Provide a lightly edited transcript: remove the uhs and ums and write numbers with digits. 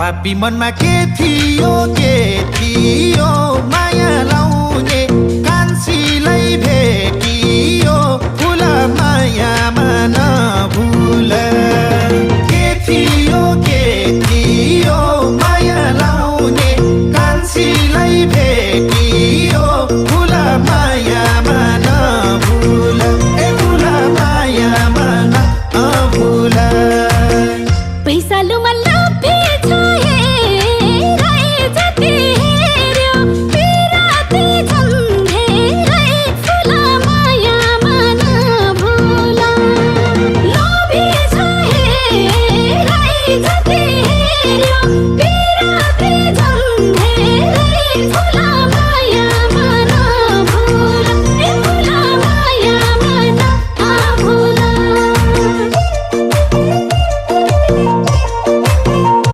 पापी मनमा के थियो माया लाउने कान्छीलाई भेटियो फुल मायामा नभुल के थियो माया लाउने कान्छीलाई भेटियो फुल मायामा नभुल फुल मायामा नभुल पैसालुमा लोभे छ